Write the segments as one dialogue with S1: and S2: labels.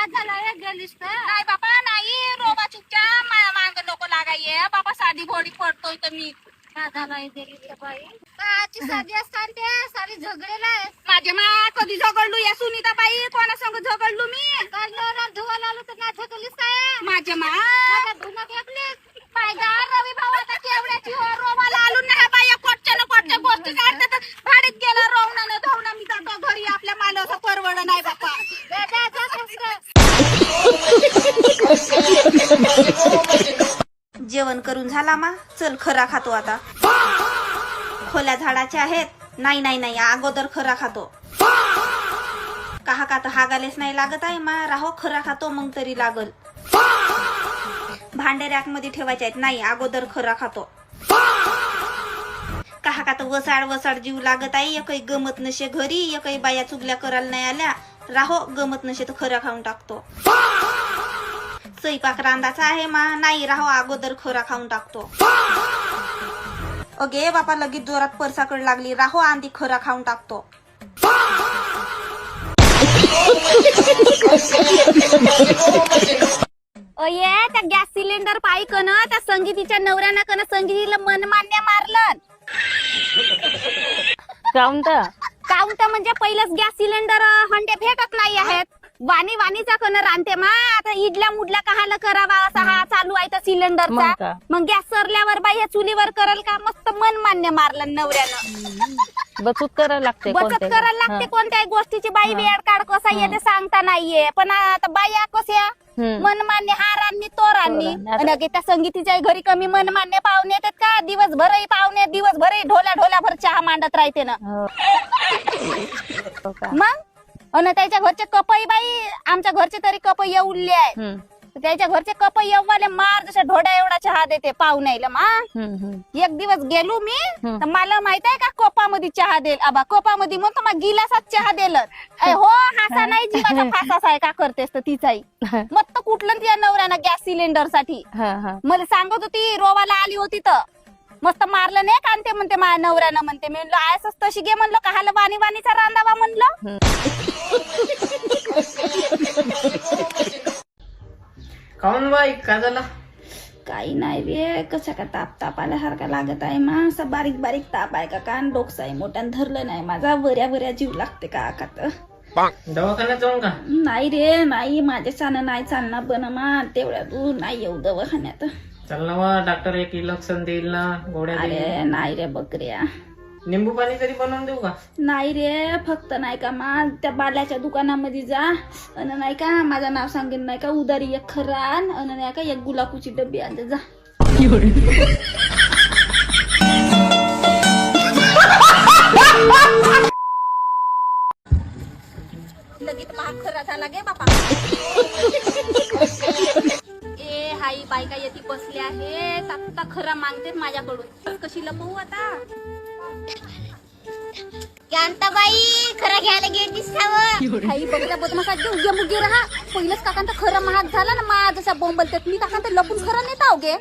S1: काय झालं गेलीस तर?
S2: नाही बाबा नाही, रोगा चुपच्या माया मांग नको लागाये बाबा, साधी घोडी पडतोय तर मी.
S1: काय झालं गेलीस बाई? काची साधी असताना ते सारी झगडेला आहे.
S2: माझे मा कधी झगडलो या सुनीता बाई, कोणा संग झगडलो मी?
S1: काल धुवायला आलो तर ना झगडलीस काय?
S2: माझे मा
S1: माझा धुणं फेकलीस.
S2: पायदार रवी भाऊ आता केवढ्याची हो, रोमाला आलो ना बाई, कोटच्या ना कोटच्या गोष्टी काढतात. भाडीत गेला रोवणानं धवणं, मी जातो घरी, आपल्या मालाचं परवड नाही बापा.
S3: जेवण करून झाला मा, चल खरा खातो आता. खोल्या झाडाचे आहेत. नाही नाही नाही, अगोदर खरा खातो. का तर हागालेच नाही लागत आहे मा, राहो खरा खातो मग तरी लागल. भांडे रॅक मध्ये ठेवायचे आहेत. नाही, अगोदर खरा खातो. का तर वसाड वसाड जीव लागत आहे. एकही गमत नशे घरी, एकही बाया चुगल्या करायला नाही आल्या. राहो गमत नशे तर खरा खाऊन टाकतो. स्वयंपाक रांधाचा आहे मा. नाही, राहो अगोदर खरा खाऊन टाकतो. अगे बापा, लगेच जोरात परसाकड लागली. राहो आंधी खरा खाऊन टाकतो.
S2: अये त्या गॅस सिलेंडर पायी कन त्या संगीतीच्या नवऱ्यानं कन संगीतीला मनमान्य मारलं. काउंट म्हणजे पहिलंच गॅस सिलेंडर हंडे भेटत नाही आहेत. वाणी वाणीचा कन रांधते मा, आता इडल्या मुडल्या कहाला करावा असा हा चालू आहे त्या सिलेंडरचा. मग गॅस सरल्यावर बाई हे चुलीवर करल का? मस्त मनमान्य मारलं नवऱ्यानं.
S4: बचत करायला लागते,
S2: बचत करायला लागते कोणत्याही गोष्टीची. बाई वेळ काढ कसा येते सांगता नाहीये, पण आता बाया कशा मनमान्य हारांनी तोरांनी. त्या संगीतीच्या घरी कमी मनमान्य पाहुणे येतात का? दिवसभरही पाहुणे, दिवसभरही ढोल्या ढोल्याभर चहा मांडत राहते ना. मग आणि त्याच्या घरचे कपई बाई, आमच्या घरचे तरी कपई येऊले आहे. त्याच्या घरचे कपई येऊवाले मार जशा ढोड्या एवढा चहा देते पाहुण्याला मा. एक दिवस गेलो मी तर मला माहित आहे का कोपामध्ये चहा देल. आबा कोपामध्ये म्हणतो मग गिलासात चहा दिलं. हो, हासा नाही जीवाचा फासाच आहे का करतेस तर तिचाही. मग तर कुठलं तिच्या नवऱ्यानं गॅस सिलेंडर साठी मला सांगत होती, रोवाला आली होती तर मस्त मारलं नाही का ते म्हणते माझ्या नवऱ्यानं. म्हणते मी म्हणलं आयसच तशी घे म्हणलं, काहाला वाणी वाणीचा रांधावा म्हणलं.
S5: काऊन बाई, काय झालं?
S3: काही नाही रे, कशा का ताप आल्यासारखा लागत आहे मा. असा बारीक बारीक ताप आहे का? कान डोकसा आहे मोठ्यानं धरलं नाही माझा. बऱ्या जीव लागते का तर.
S5: दवाखान्यात जाऊन का?
S3: नाही रे नाही, माझ्या छान नाही चालणार बन मा. तेवढ्या दूर नाही येऊ दवाखान्यात.
S5: चल ना वा, डॉक्टर एक इलेक्शन देईल ना, गोळ्या देईल.
S3: अरे नाही रे बकऱ्या,
S5: निंबू पाणी तरी बनवून देऊ का?
S3: नाही रे, फक्त नाही का मा त्या बाल्याच्या दुकानामध्ये जा अन नाही का माझं नाव सांगेन, नाही का उदारी एक खरान अन नाही का एक गुलाबूची डब्बी आणते जा.
S2: लगेच महाग खरा झाला गे बापा. ए हाई बायका येती बसले आहेत, आता खरा मागतेत माझ्याकडून. कशी लपवू आता?
S1: कांताबाई खरं घ्यायला गेलीस का?
S2: हाई बघल्या बदमाशा उगे मुगे राहा. पहिलंच काकांचा खरं महाग झाला ना, मा जशा बोंबलतात. मी काकांचा लपून खरं नेत आहो गे.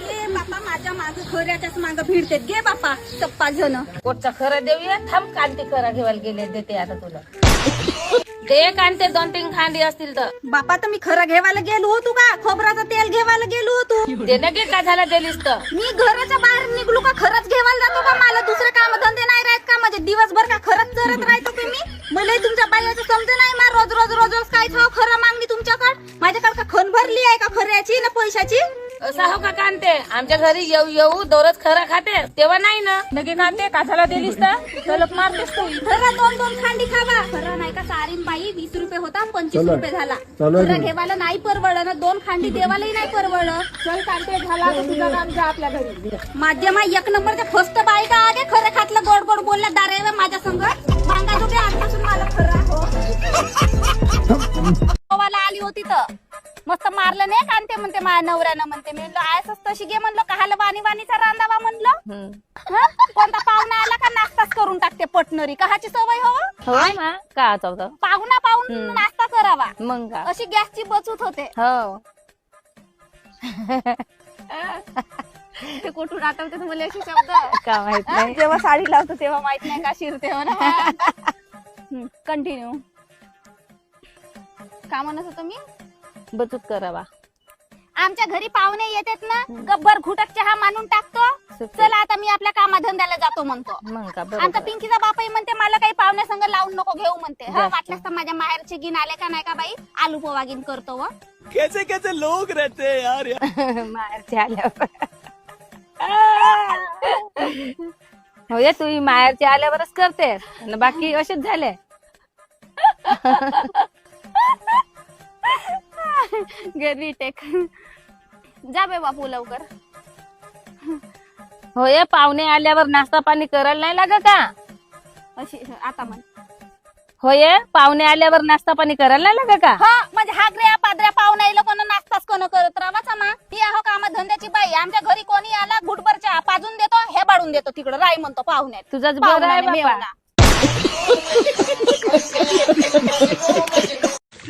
S2: ए बापा, माझ्या माग खऱ्याच्याच माग भिडतेत गे बापा 5 जण.
S4: कोटचा खरा देऊया, थांब कांते खरा घेवायला गेले, देते आता तुला. ते कांते 2-3 खांडी असतील तर.
S3: बापा तर मी खरं घेवायला गेलो होतो का? खोबराचं तेल घेवायला गेलो होतो.
S4: ते नगे का झाला दिलीस तर.
S3: मी घराच्या बाहेर निघलो का खरंच घेवायला जातो का? मला दुसरे काम धंदे नाही राहत का? म्हणजे दिवसभर का खरंच चरत राहतो की मी? मला तुमच्या बायाचं समज नाही मा. रोज काय खाव खरं मागणी तुमच्याकडे. माझ्याकडे का खण भरली आहे का खऱ्याची ना पैशाची?
S4: असं हो का कांते? आमच्या घरी येऊ दररोज खरा खाते तेव्हा नाही ना. नगे कांते का झाला दिलीस तर चलत मारतेस तू.
S2: खरं 2-2 खांडी खावा. खरं नाही का सारीन बाई 20 रुपये होता 25 रुपये झाला. खरं घेवायला नाही परवडलं, 2 खांडी देवालाही नाही परवडलं. चल कांते झाला तर तुझं काम जा आपल्या घरी. माध्यमा 1 नंबरच्या फस्त बाई का आगे खरं खातलं गोड गोड बोलल्या दारे माझ्या संग सांगा तुम्ही आजपासून मला खरं हो. आली होती तर मस्त मारलं नाही कांते म्हणते माझ्या नवऱ्यानं. म्हणते मी म्हणलं आयसच तशी घे म्हणलं, काहाला वाणी वाणीचा रांधावा म्हणलं. कोणता पाहुणा आला का नाश्ताच करून टाकते पटनरी. काहाची सवय हो
S4: का चौथा
S2: पाहुणा पाहून नाश्ता करावा,
S4: मग का
S2: अशी गॅसची बचत होते.
S4: हो.
S2: ते कुठून आठवते तुम्हाला असे शब्द?
S4: का माहित नाही.
S2: जेव्हा साडी लावतो तेव्हा माहित नाही का शिरते हो ना. कंटिन्यू. का म्हणत होतो मी?
S4: बचत करावा.
S2: आमच्या घरी पाहुणे येतात ना, गब्बर घुटक चहा मानून टाकतो. चला आता मी आपल्या कामाधंद्याला जातो म्हणतो.
S4: मग का
S2: आमचा पिंकीचा बापही म्हणते मला काही पाहुण्या संग लावून नको घेऊ म्हणते. हा वाटल्यास तर माझ्या माहेरचे गिन आले का नाही का बाई, आलू पोवा गिन करतो. व
S6: कैसे कैसे लोग रहते हैं यार.
S4: माहेरचे आल्यावर हो ये तू माहेरचे आल्यावरच करतेस आणि बाकी असेच झाले.
S2: घरी टेक जा बे बापू लवकर.
S4: हो ये पाहुणे आल्यावर नाश्ता पाणी करायला नाही लाग का?
S2: अशी आता म्हण.
S4: हो ये पाहुणे आल्यावर नाश्ता पाणी करायला नाही लाग का?
S2: हा म्हणजे हागऱ्या पादऱ्या पाहुण्या लोकांना नाश्ताच कोण करत राहावाचा मा. ती आहो कामा धंद्याची बाई. आमच्या घरी कोणी आला घुटभर चहा पाजून देतो, हे बाडून देतो तिकडं राई म्हणतो पाहुण्यात.
S4: तुझंच बरं आहे बाबा.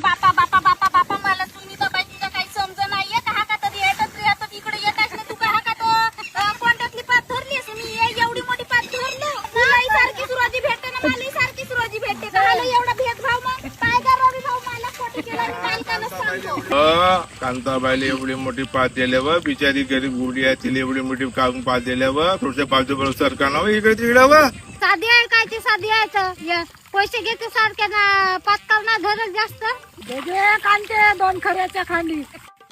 S2: बापा बापा बापा बापा मला तुम्ही तर बाई तुझं काही समज नाहीये. का का तरी येतात इकडे येतात ना तू का का तो कोणत्यातली पात धरलीस मी एवढी मोठी पात धरलो. तुलाही सारखीच रोजी भेटते ना मलाही सारखीच रोजी भेटते. का एवढा भेदभाव मग काय का रवी भाऊ मला खोटी केला मी मालकानच सांगतो.
S7: कांताबाईला एवढी मोठी पात दिल्यावर बिचारी गरीब गुडी आहे तिला एवढी मोठी काढून पात दिल्यावर थोडच्या बाजूबरोबर सरकारनं इकडे तिकडं
S1: साधी आहे काय ती साधी आहे. पैसे घेते सारख्या पातकाव ना धरत जास्त कांते 2 खऱ्याच्या खांडी.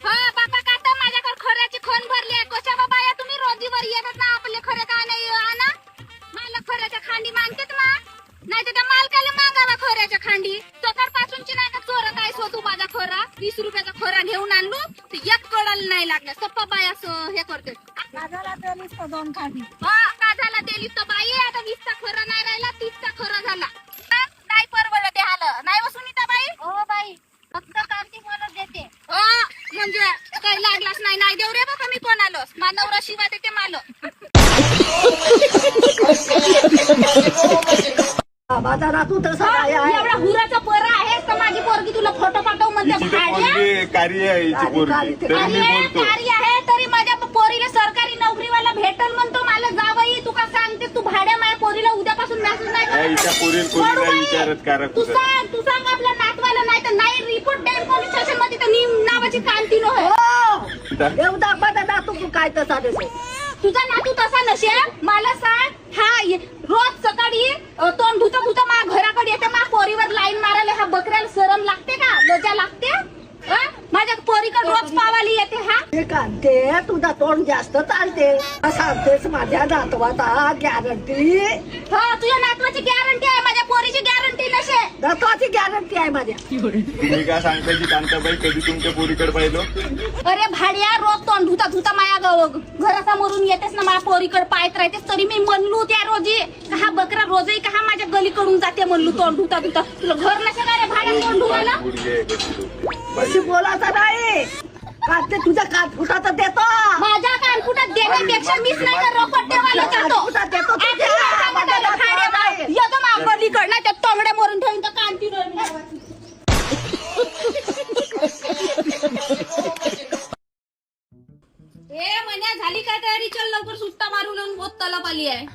S2: हा बापा काका माझ्याकडे खऱ्याची खण भरली आहे. कशा बाबा या तुम्ही रोजीवर येतात ना आपले खरे का नाही आणा. मला खऱ्याच्या खांडी मागतात मा, नाही तर त्या मालकाला मागावा खऱ्याच्या खांडी. सकाळ पासूनची नाही का चोर काय सो तू माझा खरा 20 रुपयाचा खरा घेऊन आणलो तर एक कळायला नाही लागला. सप्पा बाय असं हे करते.
S1: काजाला दिलीस 2 खांडी.
S2: हा काजाला दिली तर बाई आता 20चा खरा नाही राहिला 30चा खरा झाला. नाही परवडत ते हाल नाही व सुनीता बाई.
S1: हो बाई फक्त कांती मला देते.
S2: म्हणजे काही लागलाच नाही नाही देऊ रे बाबा मी कोणाला मानवरा शिवाय देते माल. एवढा हुराचा पोरा आहेस तर माझी पोरगी तुला फोटो पाठव म्हणते.
S7: कार्य
S2: आहे तरी माझ्या पोरीला सरकारी नोकरीवाला भेटल म्हणतो. मला जावई तू का सांगते तू भाड्या माझ्या पोरीला उद्यापासून मेसेज नाही करत. तू सांग आपल्या नातवाला नाही तर नाही रिपोर्ट द्या पोलीस स्टेशन मध्ये तर नावाची कांती नो
S3: तू काय तसा
S2: तुझा नातू तसा नसेल. मला सांग हा रोज सकाळी तोंड धुता धुता माझ्या घराकडे येते. माझ्या पोरीवर लाईन मारायला हा बकऱ्याला शरम लागते का? लज्जा लागते? माझ्या पोरीकडे रोज पावाली येते. हा
S3: कांते तुझा तोंड जास्त चालते सांगतेस माझ्या नातवाचा गॅरंटी.
S2: हा तुझ्या नातवाची गॅरंटी आहे माझ्या पोरीची गॅरंटी नसे.
S3: नातवाची गॅरंटी आहे माझ्या.
S7: तुम्ही काय सांगता की कांताबाई कधी तुमच्या पोरीकडे पाहिलं?
S2: अरे भाड्या रोज तोंड धुता धुता माझ्या घरासमोरून येतेस ना माझ्या पोरीकडे पाहत राहतेस. तरी मी म्हणलो त्या रोजी हा बकरा रोजही का माझ्या गलीकडून जाते म्हणलो तोंड धुता धुता. तुला घर नसे का रे भाड्या तोंड धुवायला?
S3: बोलायचं नाही कांते तुझा कान फुटाचा देतो.
S2: माझ्या कानफुटात देण्यापेक्षा मीच नाही तर रोकड देवाला जातो. येतो मा गलीकडं नाही तर तोंगड्या मरून ठेवून तर कांती हे म्हण्या झाली काय तयारी? चल लवकर सुट्टा मारून बहुत तलप आली आहे.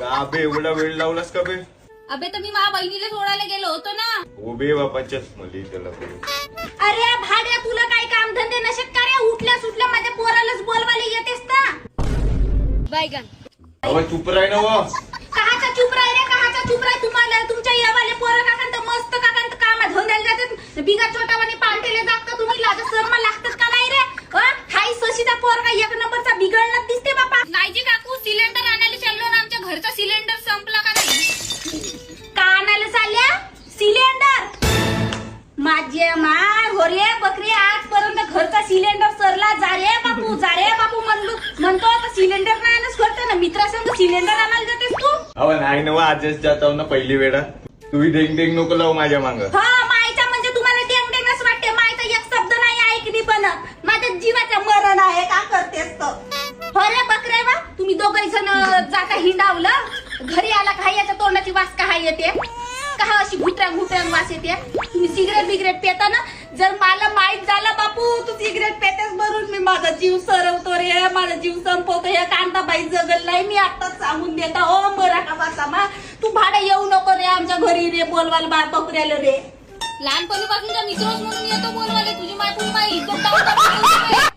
S7: का बे एवढा वेळ लावलास का बे?
S2: अबे तर मी माझ्या बहिणीला सोडायला गेलो होतो ना.
S7: उभे बापाच्याच मुली त्याला.
S2: अरे भाड्या तुला काही काम धंदे नशेत का रे? उठल्या सुटल्या माझ्या पोरालाच बोलवायला येतेस ना. बैगन
S7: अहो चुप राही ना वो.
S2: कहाचा चुप राही रे कहाचा चुप राही. तुम्हाला तुमच्या यावाले पोरं काकांत मस्त काकांत कामा धंद्याला जातात. बिगा चोटावाने पालटेले जातात. तुम्ही लाज शर्म लागतात का नाही रे? हाई सशीचा पोरगा 1 नंबरचा बिघडला दिसते बापा. नाहीजी काकू सिलेंडर आणायला चाललो ना. आमच्या घरचा सिलेंडर संपला का नाही? का आणायला चालल्या सिलेंडर? माझे मार हो रे बकरी आजपर्यंत घरचा सिलेंडर सरला. जा रे बापू म्हणतो आता सिलेंडर नाही आणच करतो ना. मित्रासंग सिलेंडर आणायला जातेस तू?
S7: अहो नाही ना आजच जातो ना पहिली वेळा. तुम्ही डेंग डेंग नको लावू माझ्या मांग.
S2: हा मायचा म्हणजे तुम्हाला डेंग डेंगच वाटते. मायचा एक शब्द नाही ऐकली पण माझ्या जीवाचं मरण आहे. का करतेस तो? अरे बकरे वा तुम्ही दोघही जण जाता हिंडावलं. घरी आला का याच्या तोंडाची वास का येते का अशी घुटऱ्या वास येते. तुम्ही सिगरेट बिगरेट पेता ना. जर मला माहित झालं बापू तू सिगरेट पेतेस भरून मी माझा जीव सरवतो रे. माझा जीव संपवतो. हे कांताबाई जगल नाही मी आताच सांगून देता. ओ मरा का बसा मा तू भाडे येऊ नको रे आमच्या घरी रे बोलवायला बकऱ्याला रे.
S3: लहानपणीपासूनचा मित्रच म्हणून येतो बोलवाले. तुझी माय इज्जत